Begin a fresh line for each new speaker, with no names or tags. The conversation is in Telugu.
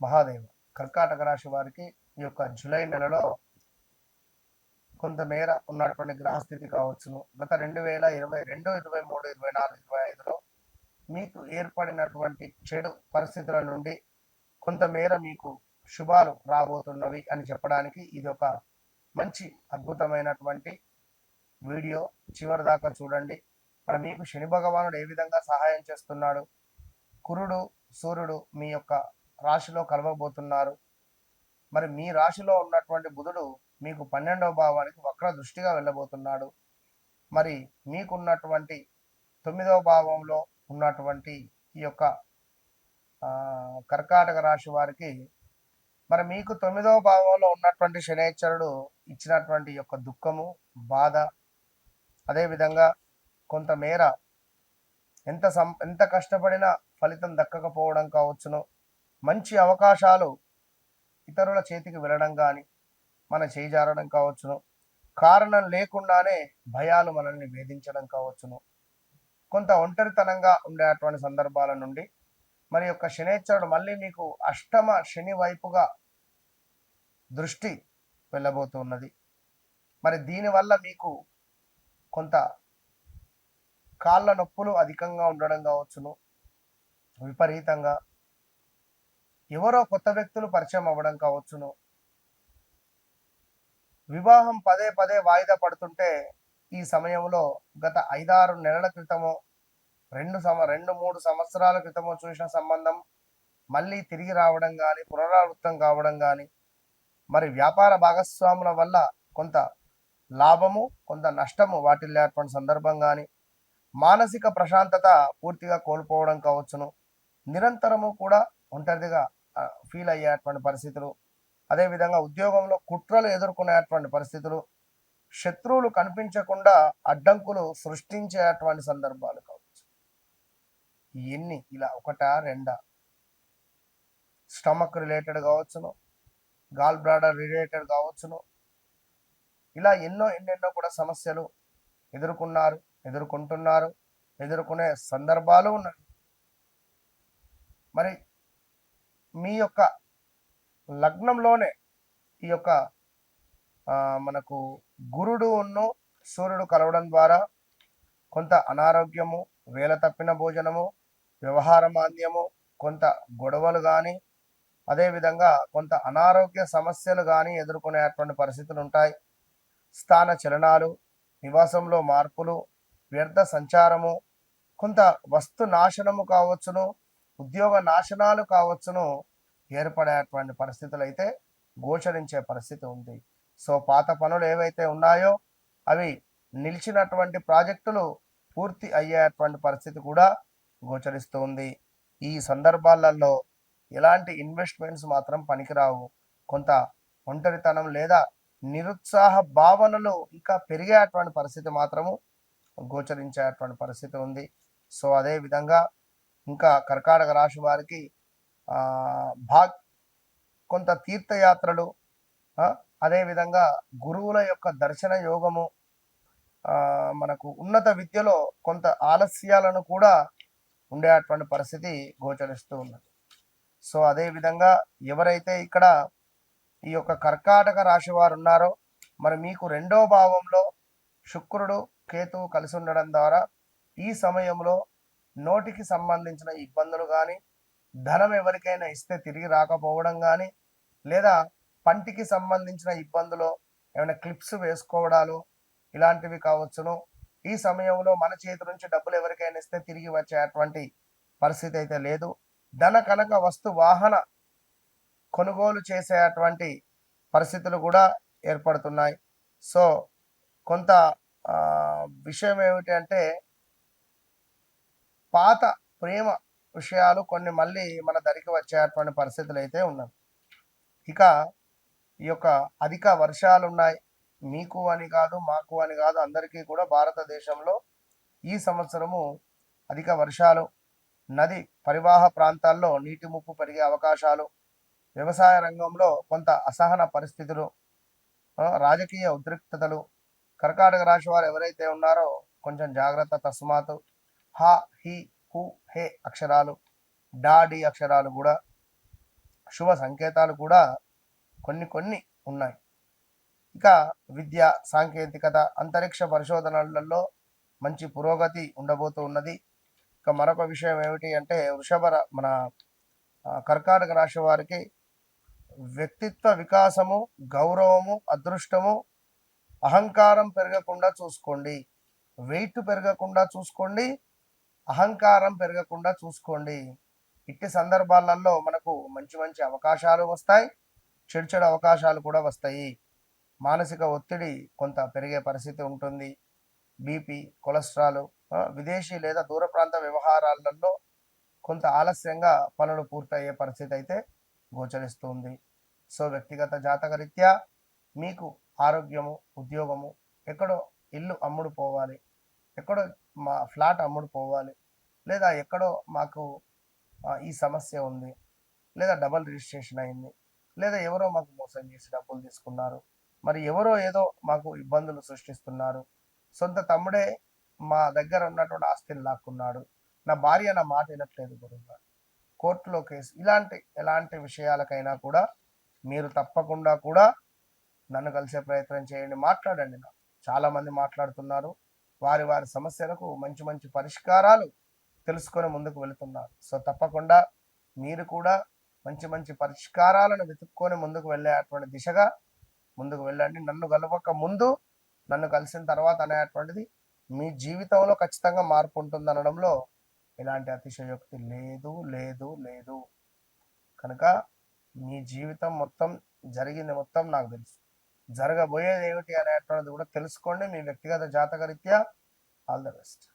మహాదేవ. కర్కాటక రాశి వారికి ఈ యొక్క జూలై నెలలో కొంతమేర ఉన్నటువంటి గ్రహస్థితి కావచ్చును. గత 2022, 23, 24, 25లో మీకు ఏర్పడినటువంటి చెడు పరిస్థితుల నుండి కొంతమేర మీకు శుభాలు రాబోతున్నవి అని చెప్పడానికి ఇది ఒక మంచి అద్భుతమైనటువంటి వీడియో. చివరి దాకా చూడండి. మరి మీకు శని భగవానుడు ఏ విధంగా సహాయం చేస్తున్నాడు, కురుడు సూర్యుడు మీ యొక్క రాశిలో కలవబోతున్నారు. మరి మీ రాశిలో ఉన్నటువంటి బుధుడు మీకు 12వ భావానికి వక్ర దృష్టిగా వెళ్ళబోతున్నాడు. మరి మీకున్నటువంటి 9వ భావంలో ఉన్నటువంటి ఈ యొక్క కర్కాటక రాశి వారికి మరి మీకు 9వ భావంలో ఉన్నటువంటి శనైశ్వరుడు ఇచ్చినటువంటి యొక్క దుఃఖము, బాధ, అదేవిధంగా కొంతమేర ఎంత కష్టపడినా ఫలితం దక్కకపోవడం కావచ్చును. మంచి అవకాశాలు ఇతరుల చేతికి వెళ్ళడం కానీ మన చేయి జారడం కావచ్చును. కారణం లేకుండానే భయాలు మనల్ని వేధించడం కావచ్చును. కొంత ఒంటరితనంగా ఉండేటువంటి సందర్భాల నుండి మరి యొక్క శనైశ్వరుడు మళ్ళీ మీకు అష్టమ శని వైపుగా దృష్టి వెళ్ళబోతున్నది. మరి దీనివల్ల మీకు కొంత కాళ్ళ నొప్పులు అధికంగా ఉండడం కావచ్చును. విపరీతంగా ఎవరో కొత్త వ్యక్తులు పరిచయం అవ్వడం కావచ్చును. వివాహం పదే పదే వాయిదా పడుతుంటే ఈ సమయంలో గత 5-6 నెలల క్రితమో 2-3 సంవత్సరాల క్రితమో చూసిన సంబంధం మళ్ళీ తిరిగి రావడం కానీ, పునరావృతం కావడం కానీ, మరి వ్యాపార భాగస్వాముల వల్ల కొంత లాభము కొంత నష్టము వాటిల్లేటువంటి సందర్భం కానీ, మానసిక ప్రశాంతత పూర్తిగా కోల్పోవడం కావచ్చును. నిరంతరము కూడా ఒంటరిగా ఫీల్ అయ్యేటువంటి పరిస్థితులు, అదేవిధంగా ఉద్యోగంలో కుట్రలు ఎదుర్కొనేటువంటి పరిస్థితులు, శత్రువులు కనిపించకుండా అడ్డంకులు సృష్టించేటువంటి సందర్భాలు కావచ్చు. ఎన్ని ఇలా ఒకటా రెండా? స్టమక్ రిలేటెడ్ కావచ్చును, గాల్ బ్లాడర్ రిలేటెడ్ కావచ్చును. ఇలా ఎన్నెన్నో కూడా సమస్యలు ఎదుర్కొంటున్నారు, ఎదుర్కొనే సందర్భాలు ఉన్నాయి. మరి మీ యొక్క లగ్నంలోనే ఈ యొక్క మనకు గురుడును సూర్యుడు కలవడం ద్వారా కొంత అనారోగ్యము, వేల తప్పిన భోజనము, వ్యవహార మాంద్యము, కొంత గొడవలు కానీ, అదేవిధంగా కొంత అనారోగ్య సమస్యలు కానీ ఎదుర్కొనేటువంటి పరిస్థితులు ఉంటాయి. స్థాన చలనాలు, నివాసంలో మార్పులు, వ్యర్థ సంచారము, కొంత వస్తు నాశనము కావచ్చును, ఉద్యోగ నాశనాలు కావచ్చును ఏర్పడేటువంటి పరిస్థితులు అయితే గోచరించే పరిస్థితి ఉంది. సో పాత పనులు ఏవైతే ఉన్నాయో అవి నిలిచినటువంటి ప్రాజెక్టులు పూర్తి అయ్యేటువంటి పరిస్థితి కూడా గోచరిస్తూ ఉంది. ఈ సందర్భాలలో ఎలాంటి ఇన్వెస్ట్మెంట్స్ మాత్రం పనికిరావు. కొంత ఒంటరితనం లేదా నిరుత్సాహ భావనలు ఇంకా పెరిగేటువంటి పరిస్థితి మాత్రము గోచరించేటువంటి పరిస్థితి ఉంది. సో అదే విధంగా ఇంకా కర్కాటక రాశి వారికి కొంత తీర్థయాత్రలు, అదేవిధంగా గురువుల యొక్క దర్శన యోగము, మనకు ఉన్నత విద్యలో కొంత ఆలస్యాలను కూడా ఉండేటువంటి పరిస్థితి గోచరిస్తూ ఉన్నది. సో అదేవిధంగా ఎవరైతే ఇక్కడ ఈ యొక్క కర్కాటక రాశి వారు ఉన్నారో మరి మీకు 2వ భావంలో శుక్రుడు కేతువు కలిసి ఉండడం ద్వారా ఈ సమయంలో నోటికి సంబంధించిన ఇబ్బందులు కానీ, ధనం ఎవరికైనా ఇస్తే తిరిగి రాకపోవడం కానీ, లేదా పంటికి సంబంధించిన ఇబ్బందులు ఏమైనా క్లిప్స్ వేసుకోవడాలు ఇలాంటివి కావచ్చును. ఈ సమయంలో మన చేతి నుంచి డబ్బులు ఎవరికైనా ఇస్తే తిరిగి వచ్చేటువంటి పరిస్థితి అయితే లేదు. ధన కనక వస్తు వాహన కొనుగోలు చేసేటువంటి పరిస్థితులు కూడా ఏర్పడుతున్నాయి. సో కొంత విషయం ఏమిటి అంటే పాత ప్రేమ విషయాలు కొన్ని మళ్ళీ మన దరికి వచ్చేటువంటి పరిస్థితులు అయితే ఉన్నాయి. ఇక ఈ యొక్క అధిక వర్షాలు ఉన్నాయి. మీకు అని కాదు, మాకు అని కాదు, అందరికీ కూడా భారతదేశంలో ఈ సంవత్సరము అధిక వర్షాలు, నది పరివాహ ప్రాంతాల్లో నీటి ముప్పు పెరిగే అవకాశాలు, వ్యవసాయ రంగంలో కొంత అసహన పరిస్థితులు, రాజకీయ ఉద్రిక్తతలు. కర్కాటక రాశి వారు ఎవరైతే ఉన్నారో కొంచెం జాగ్రత్త. తస్మాత్ హ, హి, హు, హే అక్షరాలు, డా, డి అక్షరాలు కూడా శుభ సంకేతాలు కూడా కొన్ని కొన్ని ఉన్నాయి. ఇక విద్య, సాంకేతికత, అంతరిక్ష పరిశోధనలలో మంచి పురోగతి ఉండబోతూ ఉన్నది. ఇక మరొక విషయం ఏమిటి అంటే మన కర్కాటక రాశి వారికి వ్యక్తిత్వ వికాసము, గౌరవము, అదృష్టము, అహంకారం పెరగకుండా చూసుకోండి. వెయిట్ పెరగకుండా చూసుకోండి, అహంకారం పెరగకుండా చూసుకోండి. ఇట్టి సందర్భాలలో మనకు మంచి మంచి అవకాశాలు వస్తాయి, చెడు చెడు అవకాశాలు కూడా వస్తాయి. మానసిక ఒత్తిడి కొంత పెరిగే పరిస్థితి ఉంటుంది. బీపీ, కొలెస్ట్రాల్, విదేశీ లేదా దూర ప్రాంత వ్యవహారాలలో కొంత ఆలస్యంగా పనులు పూర్తయ్యే పరిస్థితి అయితే గోచరిస్తుంది. సో వ్యక్తిగత జాతకరీత్యా మీకు ఆరోగ్యము, ఉద్యోగము, ఎక్కడో ఇల్లు అమ్ముడు పోవాలి, ఎక్కడో మా ఫ్లాట్ అమ్ముడు పోవాలి, లేదా ఎక్కడో మాకు ఈ సమస్య ఉంది, లేదా డబల్ రిజిస్ట్రేషన్ అయింది, లేదా ఎవరో మాకు మోసం చేసి డబ్బులు తీసుకున్నారు, మరి ఎవరో ఏదో మాకు ఇబ్బందులు సృష్టిస్తున్నారు, సొంత తమ్ముడే మా దగ్గర ఉన్నటువంటి ఆస్తిని లాక్కున్నాడు, నా భార్య నా మాట వినట్లేదు గురువుగారు, కోర్టులో కేసు, ఎలాంటి విషయాలకైనా కూడా మీరు తప్పకుండా కూడా నన్ను కలిసే ప్రయత్నం చేయండి, మాట్లాడండి. చాలా మంది మాట్లాడుతున్నారు, వారి వారి సమస్యలకు మంచి మంచి పరిష్కారాలు తెలుసుకొని ముందుకు వెళుతున్నారు. సో తప్పకుండా మీరు కూడా మంచి మంచి పరిష్కారాలను వెతుక్కొని ముందుకు వెళ్ళేటువంటి దిశగా ముందుకు వెళ్ళండి. నన్ను కలవక ముందు, నన్ను కలిసిన తర్వాత అనేటువంటిది మీ జీవితంలో ఖచ్చితంగా మార్పు ఉంటుంది అనడంలో ఎలాంటి అతిశయోక్తి లేదు లేదు లేదు. కనుక మీ జీవితం మొత్తం జరిగింది మొత్తం నాకు తెలుసు, జరగబోయేది ఏమిటి అనేటువంటిది కూడా తెలుసుకోండి. మీ వ్యక్తిగత జాతకరీత్యా ఆల్ ద బెస్ట్.